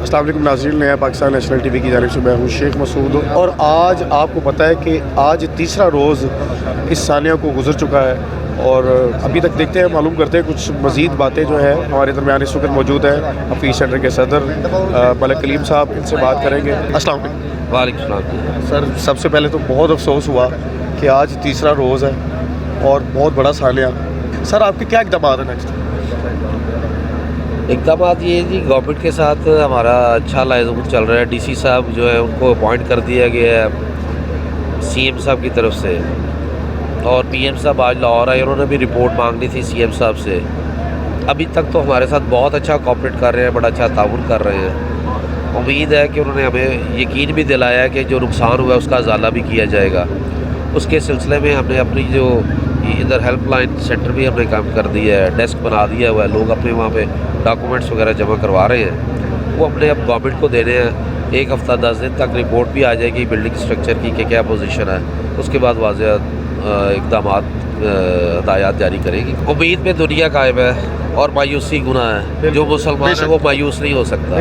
अस्सलाम वालेकुम नाज़रीन, नया पाकिस्तान नेशनल टीवी की जानिब से मैं हूँ शेख मसूद। और आज आपको पता है कि आज तीसरा रोज़ इस सानिया को गुजर चुका है और अभी तक देखते हैं, मालूम करते हैं कुछ मज़ीद बातें जो है हमारे दरमियान इस वक्त मौजूद है। हफीज़ सेंटर के सदर मलिक कलीम साहब, इनसे बात करेंगे। अस्सलाम वालेकुम। वालेकुम सलाम। सर, सबसे पहले तो बहुत अफसोस हुआ कि आज तीसरा रोज़ है और बहुत बड़ा सानिया। सर, आपके क्या इक़दाम है नेक्स्ट? इकदाम ये जी, गवर्नमेंट के साथ हमारा अच्छा लाइजूम चल रहा है। डीसी साहब जो है उनको अपॉइंट कर दिया गया है सीएम साहब की तरफ से, और पीएम साहब आज लाहौर आए, उन्होंने भी रिपोर्ट मांगनी थी सीएम साहब से। अभी तक तो हमारे साथ बहुत अच्छा कोऑपरेट कर रहे हैं, बड़ा अच्छा ताउन कर रहे हैं। उम्मीद है कि उन्होंने हमें यकीन भी दिलाया है कि जो नुकसान हुआ है उसका अजाला भी किया जाएगा। उसके सिलसिले में हमने अपनी जो इधर हेल्पलाइन सेंटर भी हमने काम कर दिया है, डेस्क बना दिया हुआ है। लोग अपने वहाँ पे डॉक्यूमेंट्स वगैरह जमा करवा रहे हैं, वो अपने अब गवर्नमेंट को देने हैं। एक हफ़्ता 10 दिन तक रिपोर्ट भी आ जाएगी बिल्डिंग स्ट्रक्चर की कि क्या पोजीशन है। उसके बाद वाज़ेह इक़दाम हदायत जारी करेगी। उम्मीद में दुनिया कायम है और मायूसी गुनाह है। जो मुसलमान है वो मायूस नहीं हो सकता।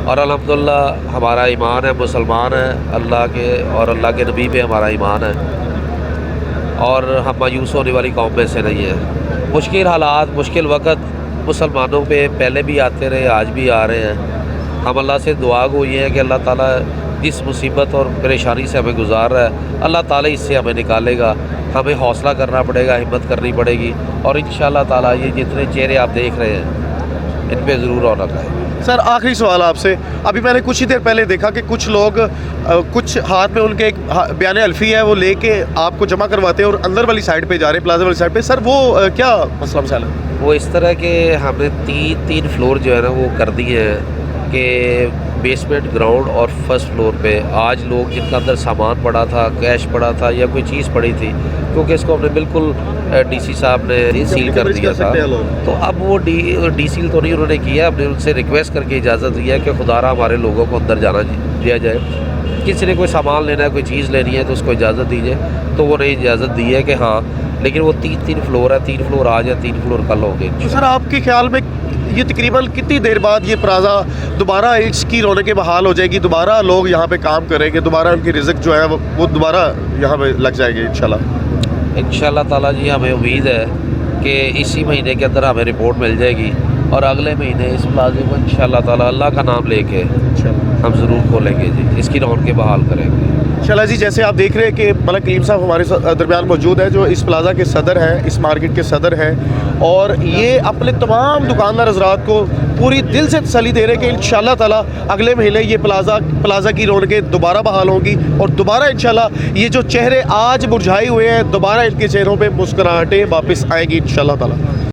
और अल्हम्दुलिल्लाह हमारा ईमान है, मुसलमान है अल्लाह के, और अल्लाह के नबी पे हमारा ईमान है, और हम मायूस होने वाली कौम में से नहीं है। मुश्किल हालात, मुश्किल वक़्त मुसलमानों पे पहले भी आते रहे, आज भी आ रहे हैं। हम अल्लाह से दुआ गो ये है कि अल्लाह ताला जिस मुसीबत और परेशानी से हमें गुजार रहा है, अल्लाह ताला इससे हमें निकालेगा। हमें हौसला करना पड़ेगा, हिम्मत करनी पड़ेगी, और इंशाअल्लाह ताला ये जितने चेहरे आप देख रहे हैं इन पर ज़रूर रौनक है। सर, आखिरी सवाल आपसे। अभी मैंने कुछ ही देर पहले देखा कि कुछ लोग कुछ हाथ में उनके एक बयान अल्फ़ी है, वो लेके आपको जमा करवाते हैं और अंदर वाली साइड पे जा रहे हैं, प्लाजा वाली साइड पे। सर, वो क्या मसला मसाला है? वो इस तरह के हमने तीन फ्लोर जो है ना वो कर दिए हैं कि बेसमेंट, ग्राउंड और फर्स्ट फ्लोर पे आज लोग जिनका अंदर सामान पड़ा था, कैश पड़ा था या कोई चीज़ पड़ी थी, क्योंकि इसको हमने बिल्कुल डीसी साहब ने सील कर दिया था, तो अब वो डी सील तो नहीं उन्होंने किया। हमने उनसे रिक्वेस्ट करके इजाज़त दी है कि खुदारा हमारे लोगों को अंदर जाना दिया जाए। किसी ने कोई सामान लेना है, कोई चीज़ लेनी है तो उसको इजाज़त दीजिए, तो वो नहीं इजाज़त दी है कि हाँ, लेकिन वो तीन फ्लोर है, 3 फ्लोर आज है, 3 फ्लोर कल होंगे। तो सर, आपके ख्याल में ये तकरीबन कितनी देर बाद ये प्लाजा दोबारा इसकी रौनकें बहाल हो जाएगी, दोबारा लोग यहाँ पे काम करेंगे, दोबारा उनकी रिज़्क जो है वो दोबारा यहाँ पे लग जाएगी इंशाल्लाह ताला जी? हमें उम्मीद है कि इसी महीने के अंदर हमें रिपोर्ट मिल जाएगी, और अगले महीने इस प्लाजे को इंशाल्लाह ताला अल्लाह का नाम लेके हम ज़रूर खोलेंगे जी, इसकी रौनकें बहाल करेंगे। इंशाल्लाह जी। जैसे आप देख रहे हैं कि मलिक कलीम साहब हमारे दरमियान मौजूद है, जो इस प्लाजा के सदर हैं, इस मार्केट के सदर हैं, और ये अपने तमाम दुकानदार हज़रात को पूरी दिल से तसल्ली दे रहे हैं कि इंशाल्लाह ताला अगले महीने ये प्लाजा की रौनकें दोबारा बहाल होंगी, और दोबारा इंशाल्लाह ये जो चेहरे आज मुरझाए हुए हैं, दोबारा इनके चेहरों पर मुस्कुराहटें वापस आएंगी इंशाल्लाह ताला।